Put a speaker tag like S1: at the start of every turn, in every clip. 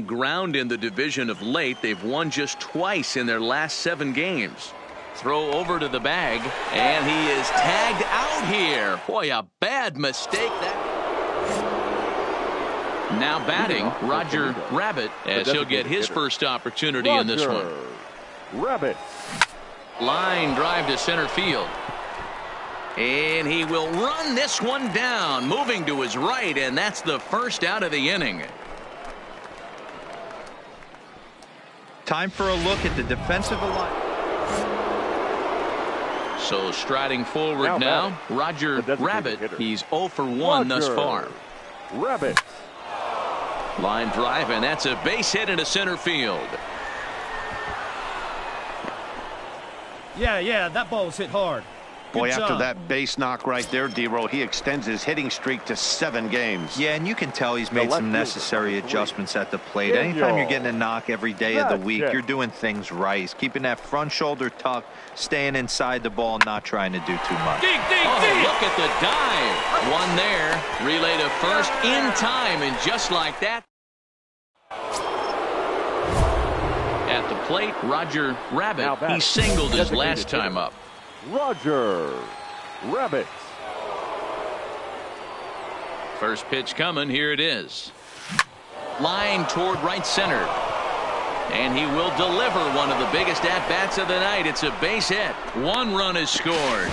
S1: ground in the division of late. They've won just twice in their last 7 games. Throw over to the bag, and he is tagged out here. Boy, a bad mistake. Now batting, Roger Rabbit, as he'll get his first opportunity in this one.
S2: Rabbit.
S1: Line drive to center field. And he will run this one down, moving to his right, and that's the first out of the inning.
S3: Time for a look at the defensive alignment.
S1: So striding forward now Roger Rabbit. He's 0 for 1 thus far.
S2: Rabbit.
S1: Line drive, and that's a base hit into center field.
S4: Yeah, that ball's hit hard.
S5: Boy, after that base knock right there, D-Row, he extends his hitting streak to 7 games.
S3: Yeah, and you can tell he's made some necessary adjustments at the plate. Anytime you're getting a knock every day of the week, you're doing things right. He's keeping that front shoulder tucked, staying inside the ball, not trying to do too much.
S1: Look at the dive. One there. Relay to first in time, and just like that. At the plate, Roger Rabbit. He singled his last time up.
S2: Roger Rabbit.
S1: First pitch coming. Here it is. Line toward right center. And he will deliver one of the biggest at-bats of the night. It's a base hit. 1 run is scored.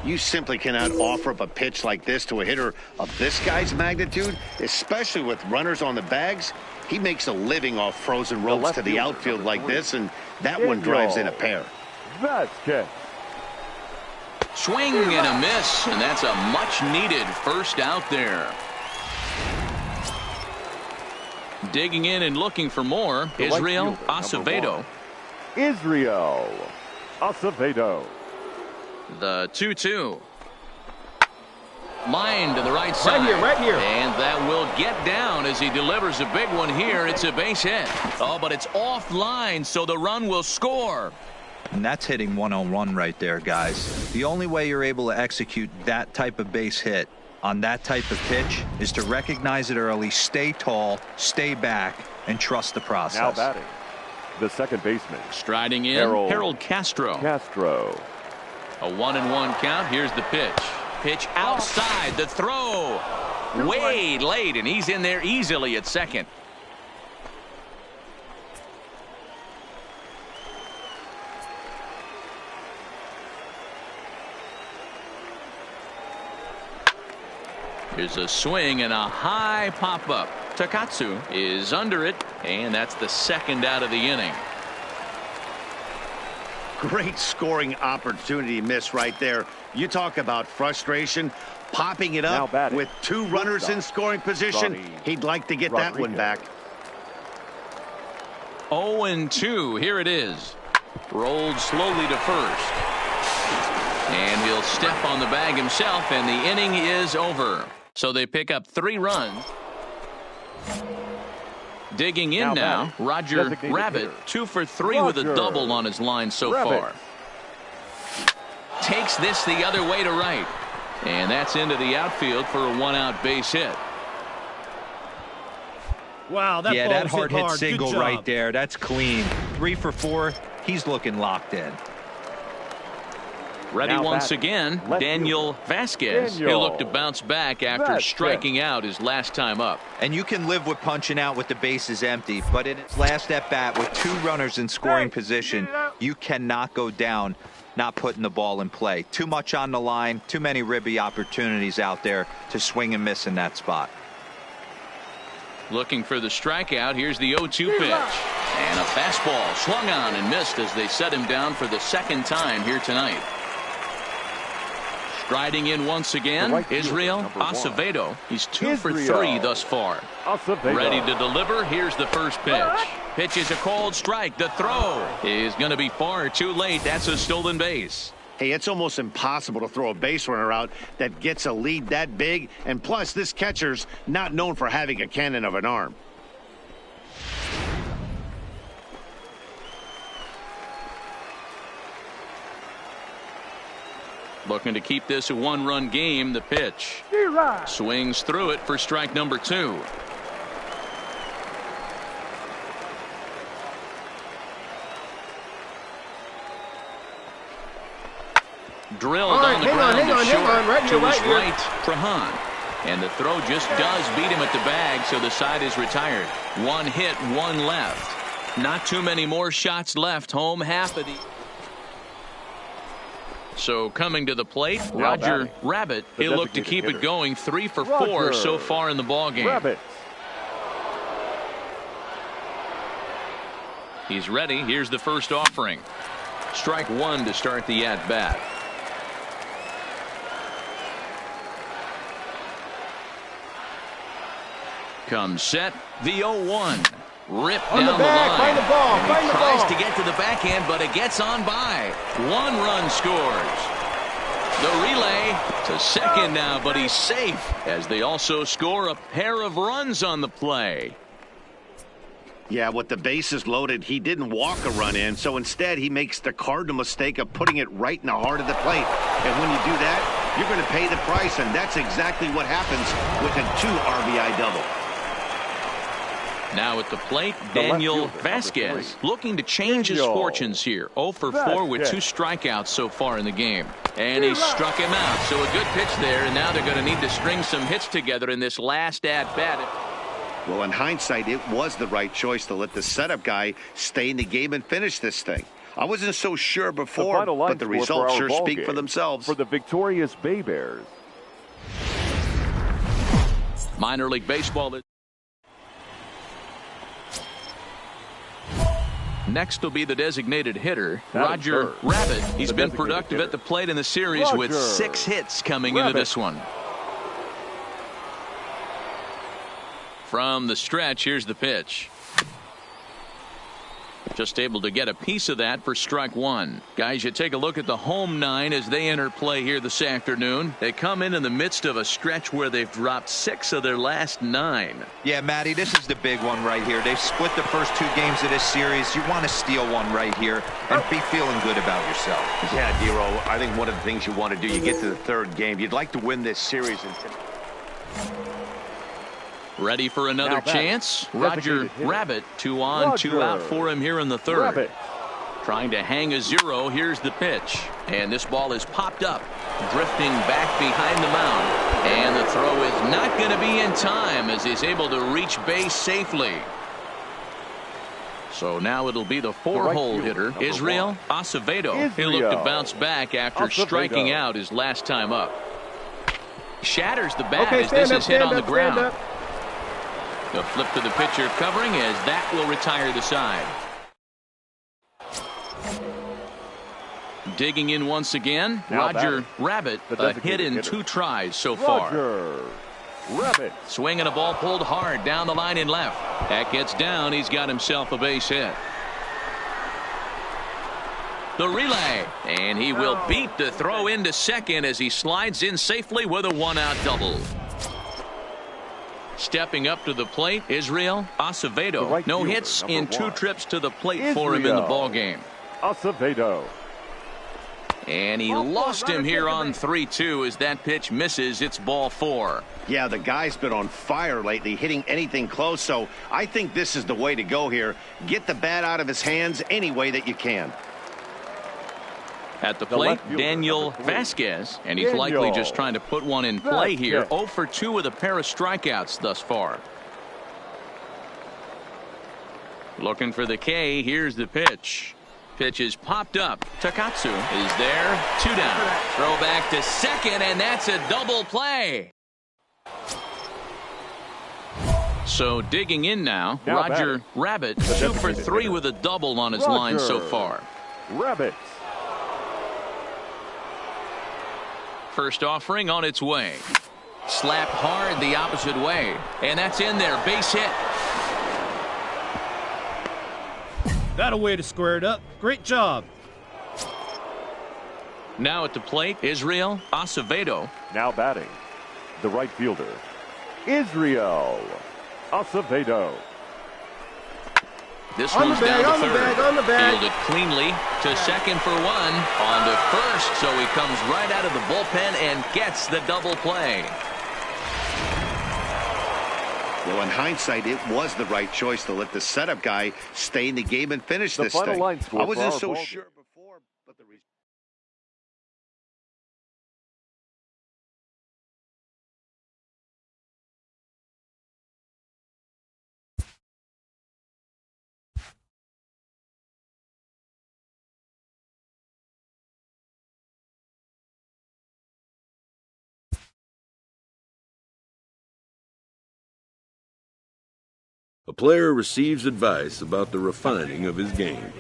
S5: You simply cannot offer up a pitch like this to a hitter of this guy's magnitude, especially with runners on the bags. He makes a living off frozen ropes to the outfield like this, and that one drives in a pair.
S2: Vasquez.
S1: Swing and a miss, and that's a much-needed first out there. Digging in and looking for more, Israel Acevedo.
S2: Israel Acevedo.
S1: The 2-2. Line to the right side.
S4: Right here.
S1: And that will get down as he delivers a big one here. It's a base hit. Oh, but it's offline, so the run will score.
S3: And that's hitting 101 right there, guys. The only way you're able to execute that type of base hit on that type of pitch is to recognize it early, stay tall, stay back, and trust the process.
S2: Now batting, the second baseman.
S1: Striding in, Harold Castro. A 1-1 count. Here's the pitch. Pitch outside. The throw. Way late, and he's in there easily at second. Here's a swing and a high pop-up. Takatsu is under it, and that's the second out of the inning.
S5: Great scoring opportunity miss right there. You talk about frustration. Popping it up with 2 runners in scoring position. He'd like to get that one back.
S1: 0-2. Here it is. Rolled slowly to first. And he'll step on the bag himself, and the inning is over. So they pick up 3 runs. Digging in now, Roger Rabbit, 2 for 3 with a double on his line so far. Takes this the other way to right. And that's into the outfield for a 1-out base hit.
S4: Wow,
S3: that hard hit single right there. That's clean. 3 for 4. He's looking locked in.
S1: Ready once again, Daniel Vasquez. He'll look to bounce back after striking out his last time up.
S3: And you can live with punching out with the bases empty, but in his last at bat with 2 runners in scoring position, you cannot go down not putting the ball in play. Too much on the line, too many ribby opportunities out there to swing and miss in that spot.
S1: Looking for the strikeout. Here's the 0-2 pitch. And a fastball swung on and missed as they set him down for the second time here tonight. Striding in once again, Israel Acevedo. He's 2 for 3 thus far. Ready to deliver. Here's the first pitch. Pitch is a cold strike. The throw is going to be far too late. That's a stolen base.
S5: Hey, it's almost impossible to throw a base runner out that gets a lead that big. And plus, this catcher's not known for having a cannon of an arm.
S1: Looking to keep this a 1-run game. The pitch. Swings through it for strike number 2. Drilled on the ground to short
S4: right
S1: to
S4: here,
S1: his
S4: right
S1: right, Trahan. And the throw just does beat him at the bag, so the side is retired. One hit, one left. Not too many more shots left. Home half of the... So coming to the plate, Roger Rabbit. He'll look to keep it going. 3 for 4 so far in the ballgame.
S2: Rabbit.
S1: He's ready. Here's the first offering. Strike one to start the at-bat. Comes set. The 0-1. Ripped down the line.
S4: Find the ball.
S1: And he tries to get to the backhand, but it gets on by. 1 run scores. The relay to second now, but he's safe as they also score a pair of runs on the play.
S5: Yeah, with the bases loaded, he didn't walk a run in, so instead he makes the cardinal mistake of putting it right in the heart of the plate. And when you do that, you're going to pay the price, and that's exactly what happens with a 2 RBI double.
S1: Now at the plate, Daniel Vasquez looking to change his fortunes here. 0 for 4 with 2 strikeouts so far in the game. And he struck him out. So a good pitch there, and now they're going to need to string some hits together in this last at-bat.
S5: Well, in hindsight, it was the right choice to let the setup guy stay in the game and finish this thing. I wasn't so sure before, but the results sure speak for themselves.
S2: For the victorious Bay Bears.
S1: Minor League Baseball. Next will be the designated hitter, Roger Rabbit. He's been productive at the plate in the series with 6 hits coming into this one. From the stretch, here's the pitch. Just able to get a piece of that for strike one. Guys, you take a look at the home 9 as they enter play here this afternoon. They come in the midst of a stretch where they've dropped 6 of their last 9.
S3: Yeah, Matty, this is the big one right here. They've split the first 2 games of this series. You want to steal one right here and be feeling good about yourself.
S6: Yeah, Dero, I think one of the things you want to do, you get to the 3rd game, you'd like to win this series.
S1: Ready for another chance. Roger Rabbit, 2 on, 2 out for him here in the 3rd.
S2: Rabbit.
S1: Trying to hang a 0. Here's the pitch. And this ball is popped up, drifting back behind the mound. And the throw is not going to be in time as he's able to reach base safely. So now it'll be the 4-hole hitter, Israel Acevedo. He'll look to bounce back after striking out his last time up. Shatters the bat as this is hit on the ground. The flip to the pitcher covering as that will retire the side. Digging in once again, Roger Rabbit, a hit in 2 tries so far.
S2: Rabbit.
S1: Swinging a ball pulled hard down the line in left. That gets down. He's got himself a base hit. The relay, and he will beat the throw into second as he slides in safely with a 1-out double. Stepping up to the plate, Israel Acevedo. No hits in 2 trips to the plate for him in the ballgame.
S2: Acevedo.
S1: And he lost him here on 3-2 as that pitch misses. It's ball 4.
S5: Yeah, the guy's been on fire lately, hitting anything close, so I think this is the way to go here. Get the bat out of his hands any way that you can.
S1: At the plate, Daniel Vasquez, and he's likely just trying to put one in play here. 0 for 2 with a pair of strikeouts thus far. Looking for the K. Here's the pitch. Pitch is popped up. Takatsu is there. 2 down. Throw back to second, and that's a double play. So digging in now, Roger Rabbit, 2 for 3 with a double on his line so far.
S2: Rabbit.
S1: First offering on its way. Slapped hard the opposite way. And that's in there. Base hit.
S4: That a way to square it up. Great job.
S1: Now at the plate, Israel Acevedo.
S2: Now batting, the right fielder, Israel Acevedo.
S1: This one's down to third.
S4: On the bag.
S1: Fielded cleanly to second for 1. On to first, so he comes right out of the bullpen and gets the double play.
S5: Well, in hindsight, it was the right choice to let the setup guy stay in the game and finish this thing. I wasn't so sure.
S7: A player receives advice about the refining of his game.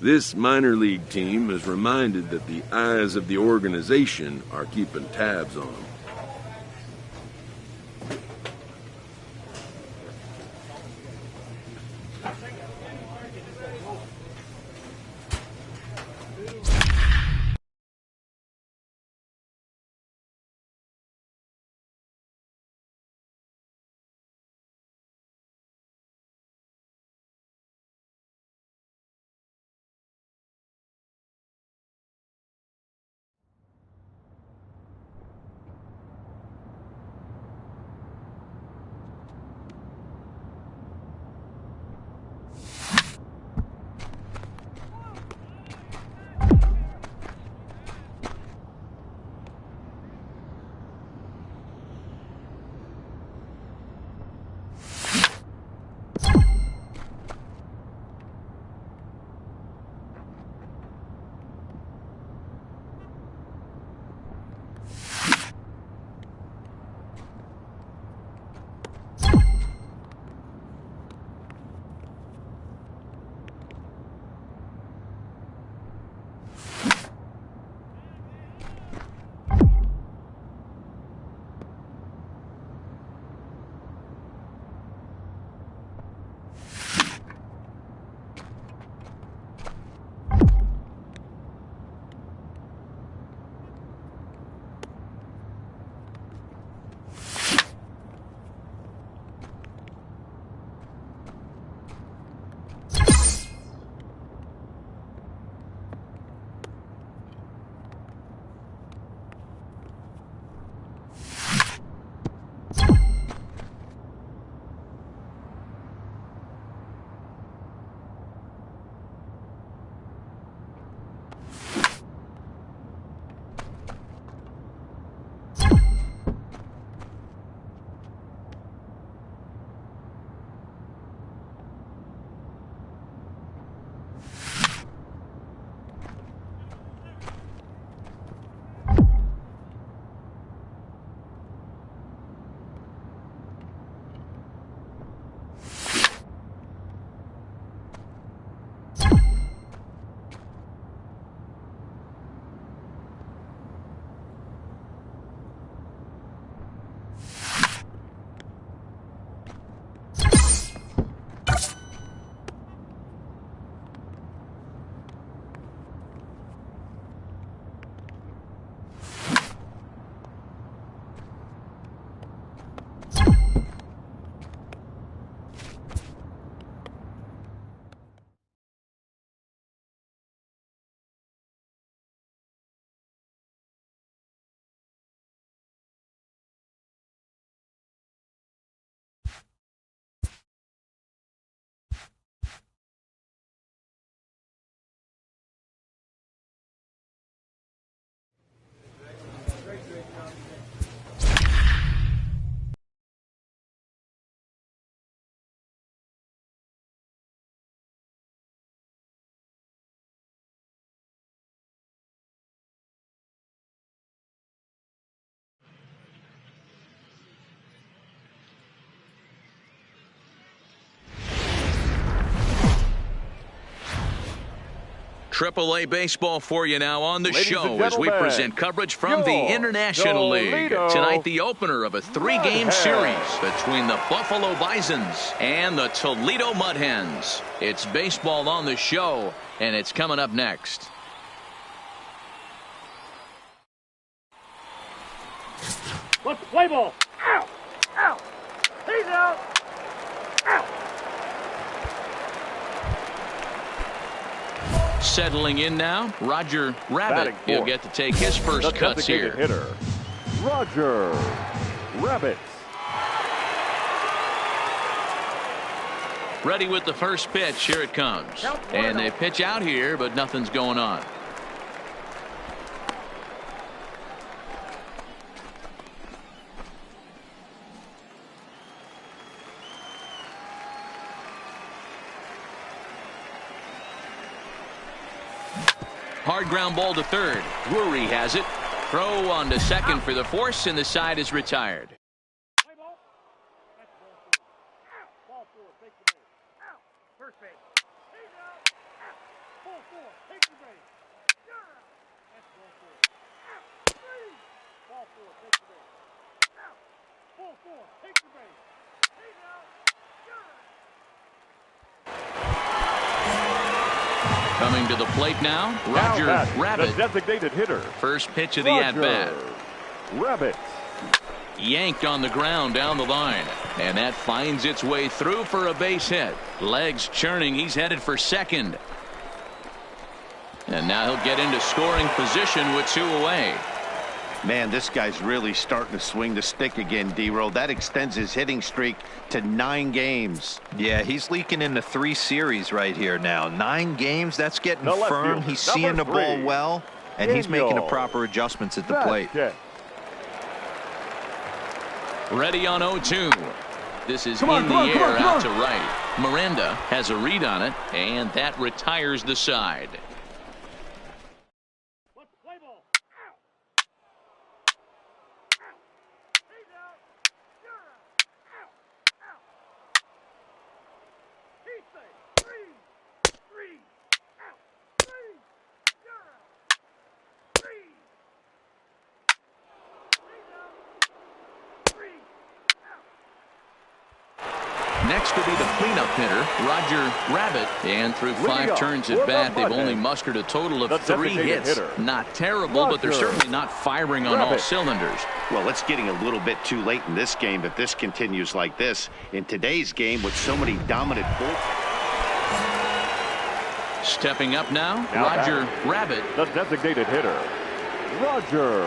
S7: This minor league team is reminded that the eyes of the organization are keeping tabs on them.
S1: Triple-A baseball for you now on the
S2: Ladies
S1: show
S2: and
S1: as we
S2: gentlemen,
S1: present coverage from the
S2: your
S1: International League.
S2: Toledo
S1: Tonight, the opener of a 3-game series between the Buffalo Bisons and the Toledo Mud Hens. It's baseball on the show, and it's coming up next.
S2: Let's play ball. Ow! Ow! He's out! Ow!
S1: Settling in now, Roger Rabbit. He'll get to take his first cuts here.
S2: Hitter, Roger Rabbit.
S1: Ready with the first pitch. Here it comes. And they pitch out here, but nothing's going on. Hard ground ball to third. Drury has it. Throw on to second for the force, and the side is retired. Coming to the plate now, Roger Rabbit.
S2: The designated hitter.
S1: First pitch of the at-bat.
S2: Rabbit.
S1: Yanked on the ground down the line. And that finds its way through for a base hit. Legs churning. He's headed for second. And now he'll get into scoring position with 2 away.
S5: Man, this guy's really starting to swing the stick again, D-Roll. That extends his hitting streak to 9 games.
S3: Yeah, he's leaking into 3 series right here now. 9 games, that's getting firm. He's seeing the ball well, and he's making the proper adjustments at the plate.
S1: Ready on 0-2. This is in the air out to right. Miranda has a read on it, and that retires the side. Next will be the cleanup hitter, Roger Rabbit. And through 5 turns at bat, they've only mustered a total of 3 hits. Not terrible, but they're certainly not firing on all cylinders.
S5: Well, it's getting a little bit too late in this game if this continues like this. In today's game with so many dominant bullpen.
S1: Stepping up now, Roger Rabbit.
S2: The designated hitter, Roger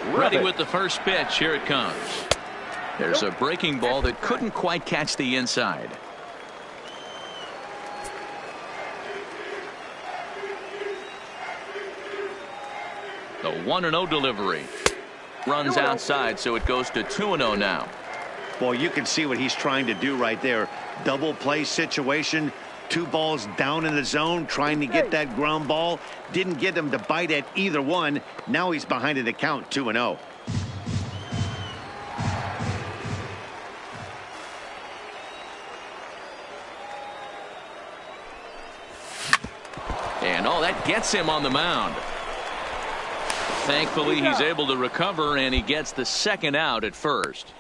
S2: Rabbit.
S1: Ready with the first pitch. Here it comes. There's a breaking ball that couldn't quite catch the inside. The 1-0 delivery. Runs outside, so it goes to 2-0 now.
S5: Well, you can see what he's trying to do right there. Double play situation. 2 balls down in the zone, trying to get that ground ball. Didn't get him to bite at either one. Now he's behind in the count, 2-0.
S1: And that gets him on the mound. Thankfully, he's able to recover, and he gets the second out at first.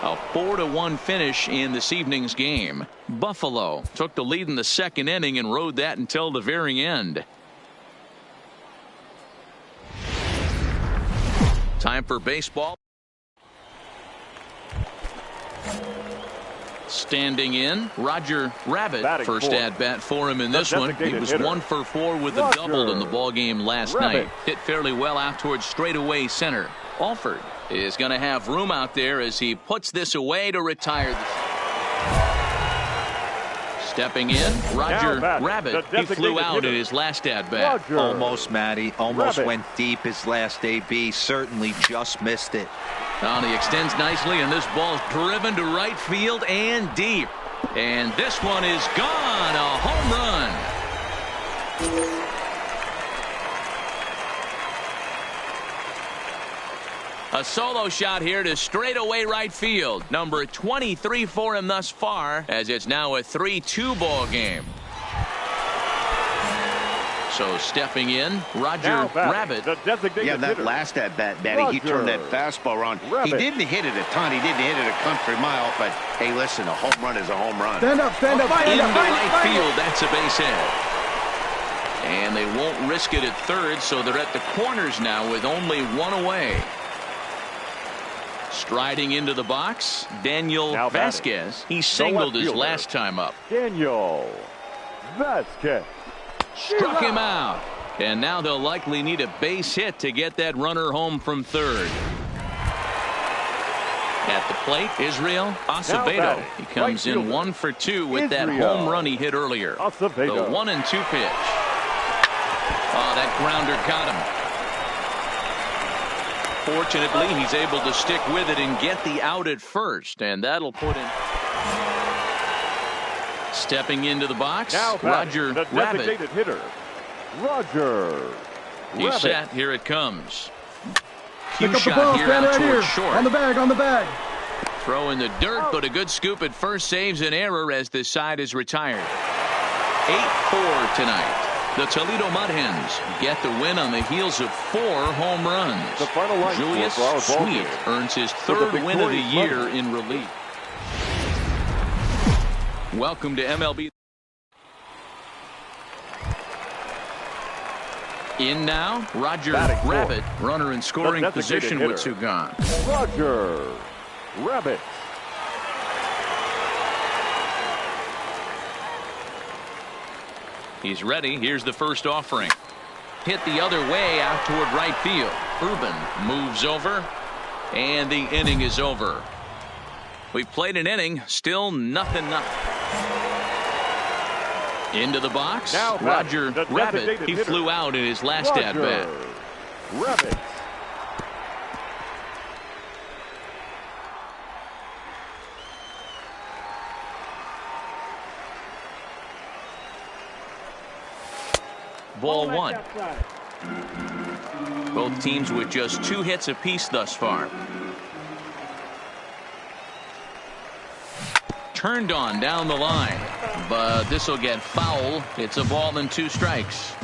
S1: A 4-1 finish in this evening's game. Buffalo took the lead in the second inning and rode that until the very end. Time for baseball. Standing in, Roger Rabbit. First at bat for him in this one. He was 1 for 4 with a double in the ball game last night. Hit fairly well out towards straightaway center. Alford is going to have room out there as he puts this away to retire. Stepping in, Roger Rabbit. He flew out in his last at bat.
S3: Almost, Matty. Almost went deep his last AB. Certainly just missed it.
S1: Now he extends nicely, and this ball is driven to right field and deep. And this one is gone. A home run. A solo shot here to straightaway right field. Number 23 for him thus far, as it's now a 3-2 ball game. So stepping in, Roger Rabbit.
S5: Yeah, that last at-bat, Matty, he turned that fastball around. He didn't hit it a ton. He didn't hit it a country mile. But, hey, listen, a home run is a home run.
S4: Stand up, stand up.
S1: Into right field, that's a base hit. And they won't risk it at third, so they're at the corners now with only one away. Striding into the box, Daniel Vasquez. He singled his last time up.
S2: Daniel Vasquez.
S1: Struck him out. And now they'll likely need a base hit to get that runner home from third. At the plate, Israel Acevedo. He comes in 1 for 2 with that home run he hit earlier. The 1-2 pitch. Oh, that grounder got him. Fortunately, he's able to stick with it and get the out at first, and that'll put in. Stepping into the box, Roger Rabbit.
S2: Hitter, Roger
S1: He's set. Here it comes.
S4: Pick up the ball, stand right here.
S1: Short.
S4: On the bag.
S1: Throw in the dirt, but a good scoop at first saves an error as this side is retired. 8-4 tonight. The Toledo Mud Hens get the win on the heels of 4 home runs.
S2: The final line
S1: Julius Sweet earns his 3rd win of the year in relief. Welcome to MLB. In now, Roger Rabbit, runner in scoring position with 2 gone.
S2: Roger Rabbit.
S1: He's ready. Here's the first offering. Hit the other way out toward right field. Urban moves over, and the inning is over. We've played an inning, still 0-0. Into the box, Roger Rabbit. He flew out in his last at-bat.
S2: Rabbit.
S1: Ball 1. Both teams with just 2 hits apiece thus far. Turned on down the line, but this will get foul. It's a ball and 2 strikes.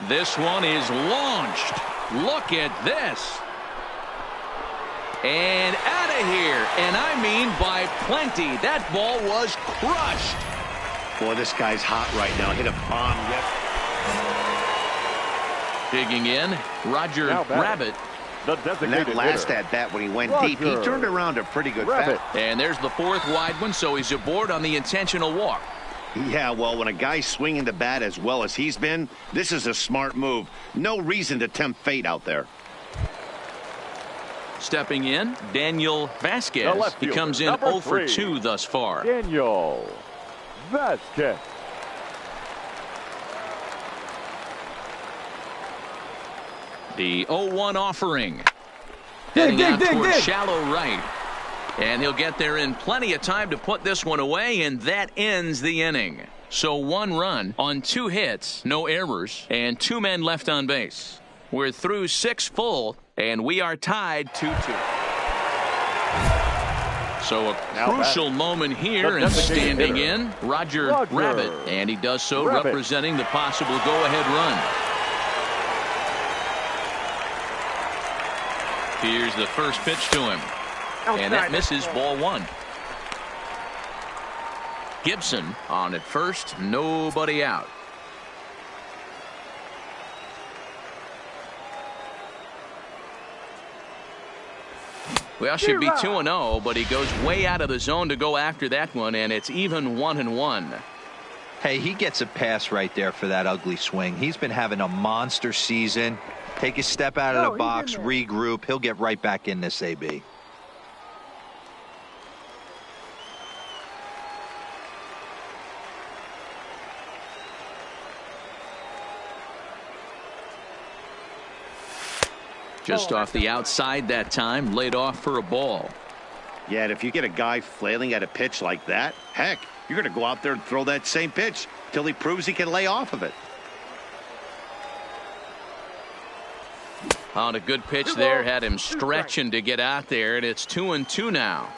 S1: This one is launched. Look at this. And out of here, and I mean by plenty. That ball was crushed.
S5: Boy, this guy's hot right now. Hit a bomb yet.
S1: Digging in, Roger Rabbit.
S5: And that last at-bat when he went deep, he turned around a pretty good bat.
S1: And there's the 4th wide one, so he's aboard on the intentional walk.
S5: Yeah, well, when a guy's swinging the bat as well as he's been, this is a smart move. No reason to tempt fate out there.
S1: Stepping in, Daniel Vasquez. He comes in 0 for 2 thus far.
S2: Daniel Vasquez.
S1: The 0-1 offering. Heading out toward shallow right. And he'll get there in plenty of time to put this one away, and that ends the inning. So 1 run on 2 hits, no errors, and 2 men left on base. We're through 6 full, and we are tied 2-2. So a crucial moment here, and standing in, Roger Rabbit. And he does so representing the possible go-ahead run. Here's the first pitch to him. And that misses, ball 1. Gibson on at first, nobody out. Well, should be 2-0, but he goes way out of the zone to go after that one, and it's even 1-1.
S3: Hey, he gets a pass right there for that ugly swing. He's been having a monster season. Take a step out of the box, regroup. He'll get right back in this AB.
S1: Just off the outside that time, laid off for a ball.
S5: Yeah, and if you get a guy flailing at a pitch like that, heck, you're going to go out there and throw that same pitch till he proves he can lay off of it.
S1: On a good pitch there, had him stretching to get out there, and it's 2-2 now.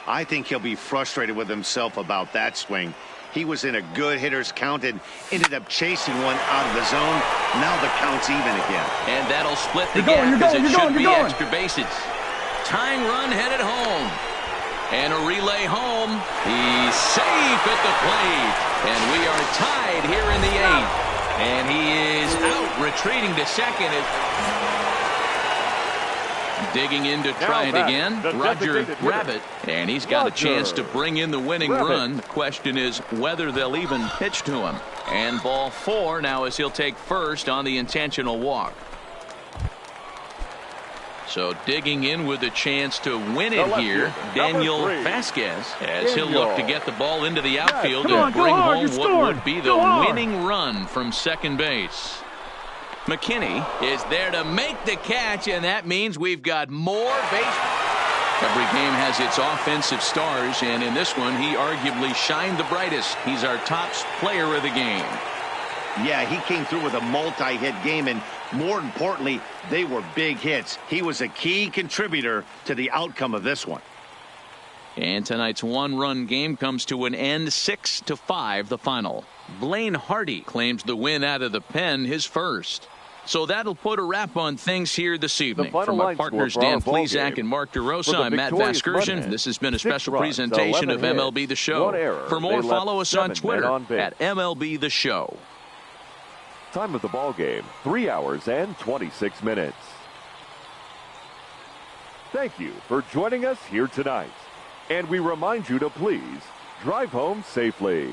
S5: I think he'll be frustrated with himself about that swing. He was in a good hitter's count and ended up chasing one out of the zone. Now the count's even again.
S1: And that'll split the gap because it should be extra bases. Tying run headed home. And a relay home. He's safe at the plate. And we are tied here in the 8th. And he is out, retreating to second. Digging in to try it again, Roger Rabbit, and he's got a chance to bring in the winning run. The question is whether they'll even pitch to him. And ball 4 now as he'll take first on the intentional walk. So digging in with a chance to win it here, Daniel Vasquez, as he'll look to get the ball into the outfield and bring home what would be the winning run from second base. McKinney is there to make the catch, and that means we've got more base. Every game has its offensive stars, and in this one, he arguably shined the brightest. He's our top player of the game.
S5: Yeah, he came through with a multi-hit game, and more importantly, they were big hits. He was a key contributor to the outcome of this one.
S1: And tonight's one-run game comes to an end, 6-5 the final. Blaine Hardy claims the win out of the pen, his first. So that'll put a wrap on things here this evening. From our partners Dan Plesac and Mark DeRosa, I'm Matt Vasgersian. This has been a special presentation of MLB The Show. For more, follow us on Twitter at MLB The Show.
S2: Time of the ball game, 3 hours and 26 minutes. Thank you for joining us here tonight. And we remind you to please drive home safely.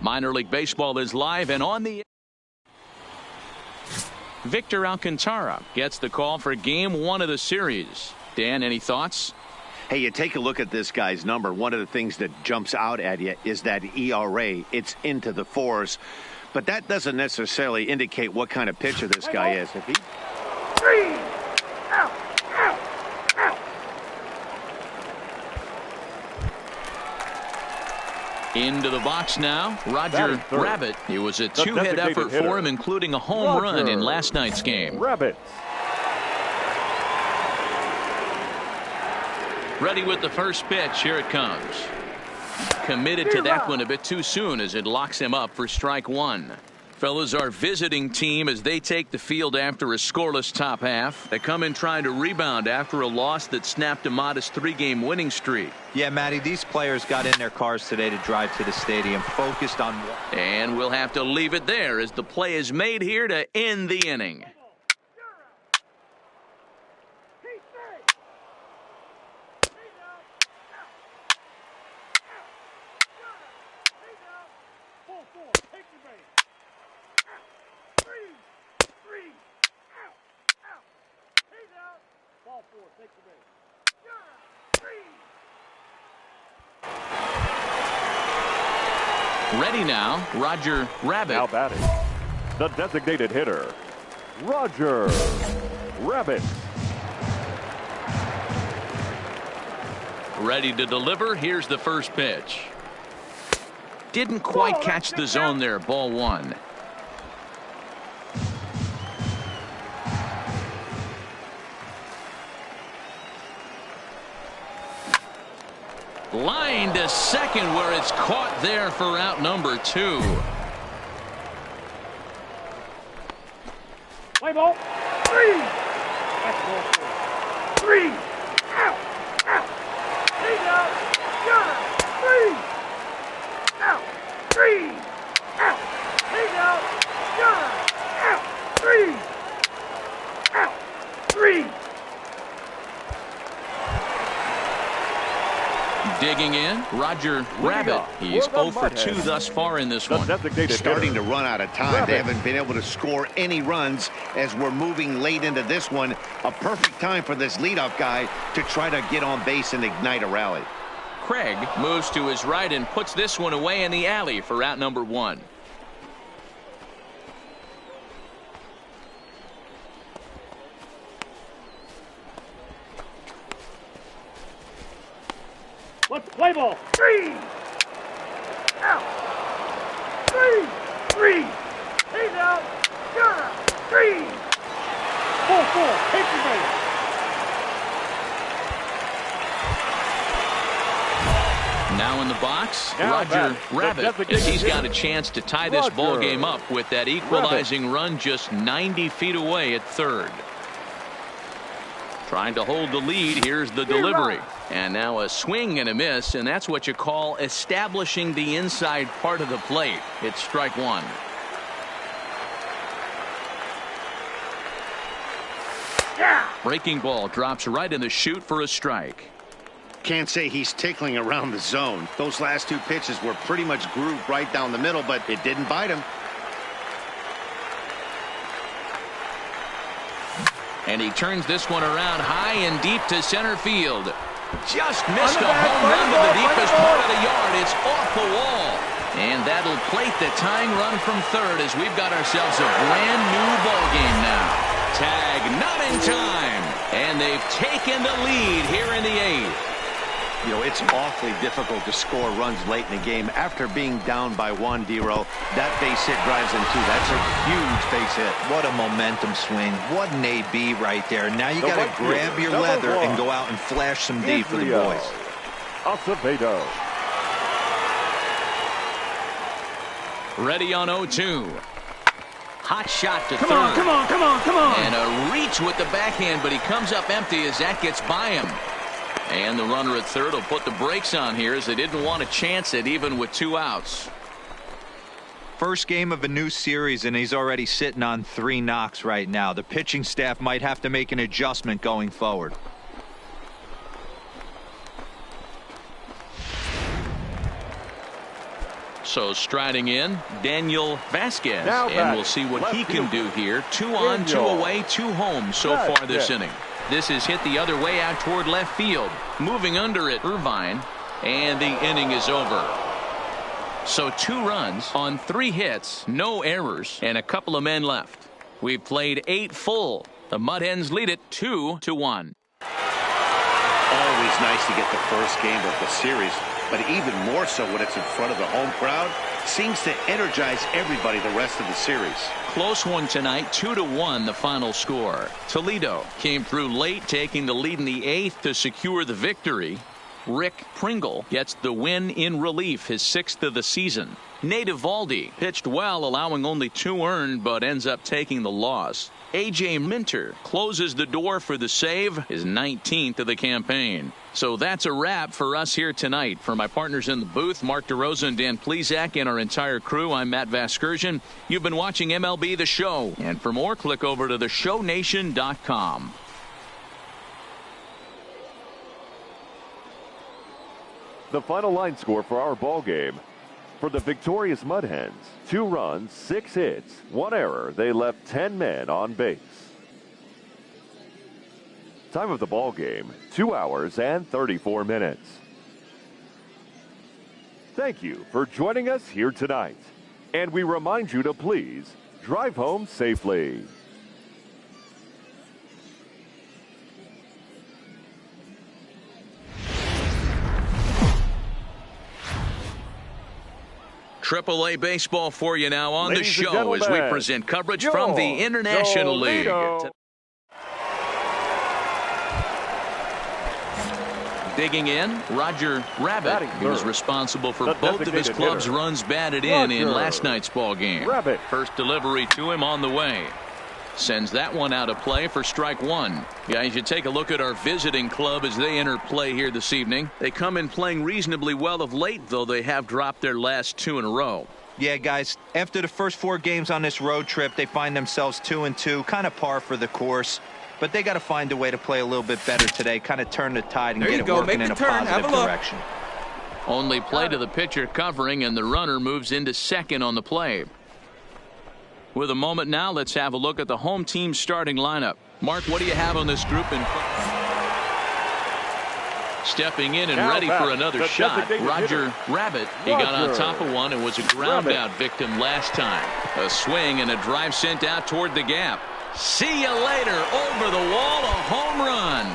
S1: Minor League Baseball is live and on the. Victor Alcantara gets the call for game 1 of the series. Dan, any thoughts?
S5: Hey, you take a look at this guy's number. One of the things that jumps out at you is that ERA. It's into the 4s. But that doesn't necessarily indicate what kind of pitcher this guy is. If he...
S1: Into the box now, Roger Rabbit. It was a 2-hit effort for him, including a home run in last night's game.
S2: Rabbit.
S1: Ready with the first pitch. Here it comes. Committed to that one a bit too soon as it locks him up for strike 1. Fellas, our visiting team as they take the field after a scoreless top half. They come in trying to rebound after a loss that snapped a modest 3-game winning streak.
S3: Yeah, Matty, these players got in their cars today to drive to the stadium, focused on.
S1: And we'll have to leave it there as the play is made here to end the inning. Ready now, Roger Rabbit.
S2: Now batting, the designated hitter, Roger Rabbit.
S1: Ready to deliver. Here's the first pitch. Didn't quite catch the zone there. Ball one. Line to second where it's caught there for out number 2.
S8: Play ball. 3. That's ball 4. 3. Out. Out. Lead out. Gunner. 3. Out. 3. Out. Lead out. Gunner. Out. 3. Out. 3.
S1: Digging in, Roger Rabbit. He's 0 for 2 thus far in this one.
S5: Starting to run out of time. They haven't been able to score any runs as we're moving late into this one. A perfect time for this leadoff guy to try to get on base and ignite a rally.
S1: Craig moves to his right and puts this one away in the alley for out number 1.
S8: Let's play ball. 3. Out. 3. 3. He's out. Gunner. 3. 4-4. Hit the base.
S1: Now in the box, Roger Rabbit. He's got a chance to tie this ball game up with that equalizing run just 90 feet away at third. Trying to hold the lead. Here's the delivery. And now a swing and a miss, and that's what you call establishing the inside part of the plate. It's strike 1. Breaking ball drops right in the chute for a strike.
S5: Can't say he's tickling around the zone. Those last 2 pitches were pretty much grooved right down the middle, but it didn't bite him.
S1: And he turns this one around high and deep to center field. Just missed a home run to the deepest part of the yard. It's off the wall. And that'll plate the tying run from third as we've got ourselves a brand new ball game now. Tag not in time. And they've taken the lead here in the 8th.
S6: You know, it's awfully difficult to score runs late in the game after being down by 1, D-Row. That base hit drives in 2. That's a huge base hit.
S3: What a momentum swing. What an AB right there. Now you got to grab your leather and go out and flash some D for the boys.
S2: Acevedo.
S1: Ready on 0-2. Hot shot to third.
S8: Come on.
S1: And a reach with the backhand, but he comes up empty as that gets by him. And the runner at third will put the brakes on here as they didn't want to chance it even with 2 outs.
S3: First game of a new series, and he's already sitting on 3 knocks right now. The pitching staff might have to make an adjustment going forward.
S1: So striding in, Daniel Vasquez. And we'll see what he can do here. 2 on, 2 away, 2 home so far this inning. This is hit the other way out toward left field. Moving under it, Irvine. And the inning is over. So 2 runs on 3 hits, no errors, and a couple of men left. We've played 8 full. The Mud Hens lead it 2-1.
S5: Always nice to get the first game of the series, but even more so when it's in front of the home crowd. Seems to energize everybody the rest of the series.
S1: Close one tonight, 2-1 the final score. Toledo came through late, taking the lead in the 8th to secure the victory. Rick Pringle gets the win in relief, his 6th of the season. Nate Eovaldi pitched well, allowing only 2 earned, but ends up taking the loss. A.J. Minter closes the door for the save, his 19th of the campaign. So that's a wrap for us here tonight. For my partners in the booth, Mark DeRosa and Dan Plesac, and our entire crew, I'm Matt Vasgersian. You've been watching MLB The Show. And for more, click over to theshownation.com.
S2: The final line score for our ball game. For the victorious Mud Hens, 2 runs, 6 hits, 1 error. They left 10 men on base. Time of the ball game, 2 hours and 34 minutes. Thank you for joining us here tonight. And we remind you to please drive home safely.
S1: AAA baseball for you now on
S2: Ladies
S1: the show as we present coverage from the International League. Digging in, Roger Rabbit. He was responsible for both of his club's runs batted in last night's ball game. First delivery to him on the way. Sends that one out of play for strike one. Guys, you take a look at our visiting club as they enter play here this evening. They come in playing reasonably well of late, though they have dropped their last 2 in a row.
S3: Yeah, guys, after the first 4 games on this road trip, they find themselves 2-2, kind of par for the course. But they got to find a way to play a little bit better today, kind of turn the tide and get it working in a positive direction.
S1: Only play to the pitcher covering, and the runner moves into second on the play. With a moment now, let's have a look at the home team starting lineup. Mark, what do you have on this group? Stepping in and ready for another shot, Roger Rabbit. He got on top of one and was a ground out victim last time. A swing and a drive sent out toward the gap. See you later. Over the wall, a home run.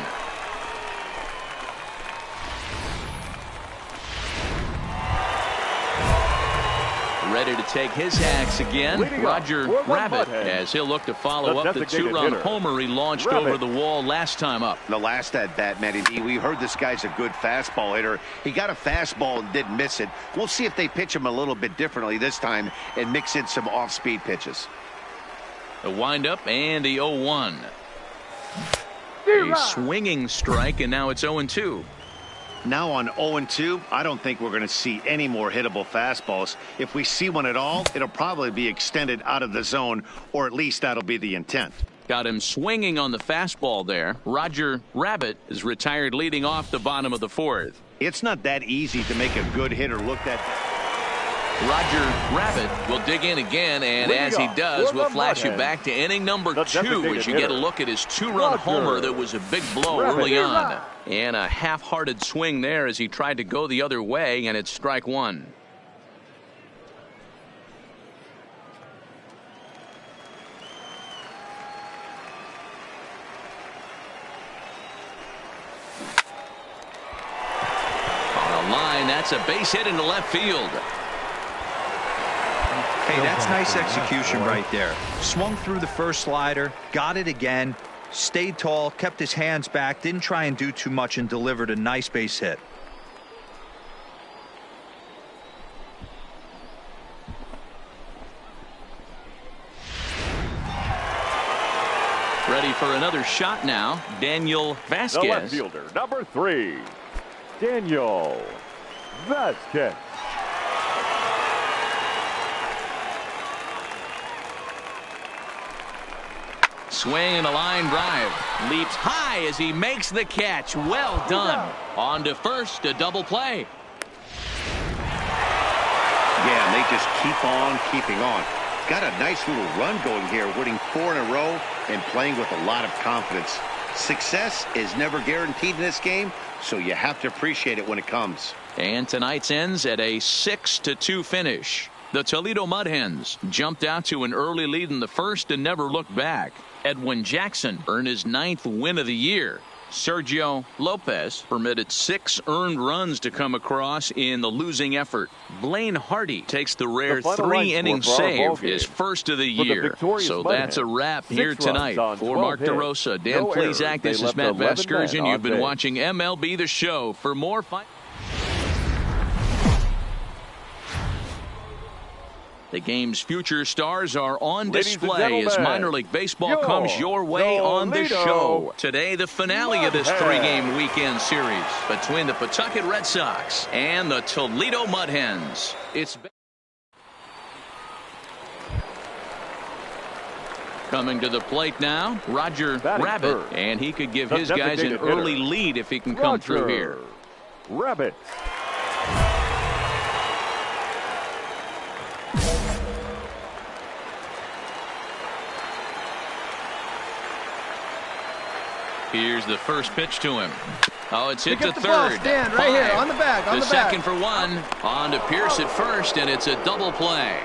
S1: Ready to take his axe again, Roger Rabbit, as he'll look to follow up the 2-run homer he launched over the wall last time up.
S5: The last at bat, Matty D, we heard this guy's a good fastball hitter. He got a fastball and didn't miss it. We'll see if they pitch him a little bit differently this time and mix in some off-speed pitches.
S1: The windup and the 0-1. A swinging strike, and now it's 0-2.
S5: Now on 0-2, I don't think we're going to see any more hittable fastballs. If we see one at all, it'll probably be extended out of the zone, or at least that'll be the intent.
S1: Got him swinging on the fastball there. Roger Rabbit is retired leading off the bottom of the 4th.
S5: It's not that easy to make a good hitter look that.
S1: Roger Rabbit will dig in again, and as he does, we'll flash you back to inning number 2 as you get a look at his 2-run homer that was a big blow early on. And a half-hearted swing there as he tried to go the other way, and it's strike one. On the line, that's a base hit into left field.
S3: Hey, that's nice execution right there. Swung through the first slider, got it again, stayed tall, kept his hands back, didn't try and do too much, and delivered a nice base hit.
S1: Ready for another shot now, Daniel Vasquez.
S2: The left fielder, number 3, Daniel Vasquez.
S1: Swing and a line drive. Leaps high as he makes the catch. Well done. On to first, a double play.
S5: Yeah, and they just keep on keeping on. Got a nice little run going here, winning 4 in a row and playing with a lot of confidence. Success is never guaranteed in this game, so you have to appreciate it when it comes.
S1: And tonight's ends at a 6-2 finish. The Toledo Mud Hens jumped out to an early lead in the first and never looked back. Edwin Jackson earned his 9th win of the year. Sergio Lopez permitted 6 earned runs to come across in the losing effort. Blaine Hardy takes the rare 3-inning save, his first of the year. So that's a wrap here tonight. For Mark DeRosa, Dan Plesac, this is Matt Vasgersian. You've been watching MLB The Show. For more fight. The game's future stars are on display as minor league baseball comes your way on the show. Today, the finale of this 3-game weekend series between the Pawtucket Red Sox and the Toledo Mud Hens. It's coming to the plate now, Roger Rabbit, and he could give his guys an early lead if he can come through here.
S2: Rabbit.
S1: Here's the first pitch to him. Oh, it's hit to third.
S8: Right here, on the back, on the back.
S1: Second for one. On to Pierce at first, and it's a double play.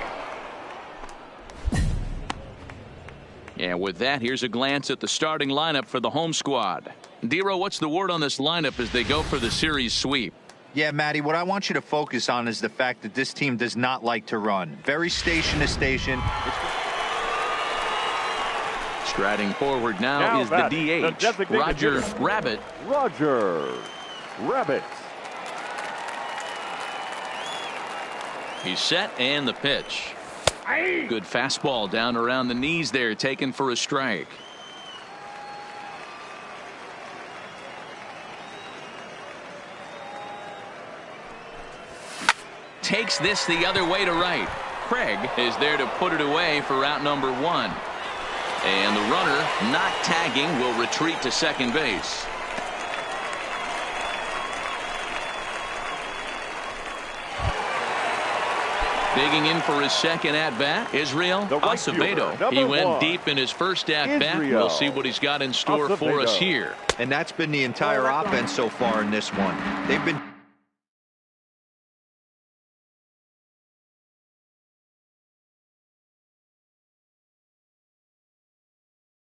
S1: And with that, here's a glance at the starting lineup for the home squad. Dero, what's the word on this lineup as they go for the series sweep?
S3: Yeah, Matty, what I want you to focus on is the fact that this team does not like to run. Very station to station.
S1: Striding forward now is the DH, Roger Rabbit.
S2: Roger Rabbit.
S1: He's set and the pitch. Good fastball down around the knees there, taken for a strike. Takes this the other way to right. Craig is there to put it away for out number 1. And the runner, not tagging, will retreat to second base. Digging in for his second at-bat, Israel Acevedo. He went deep in his first at-bat. We'll see what he's got in store for us here.
S3: And that's been the entire offense so far in this one. They've been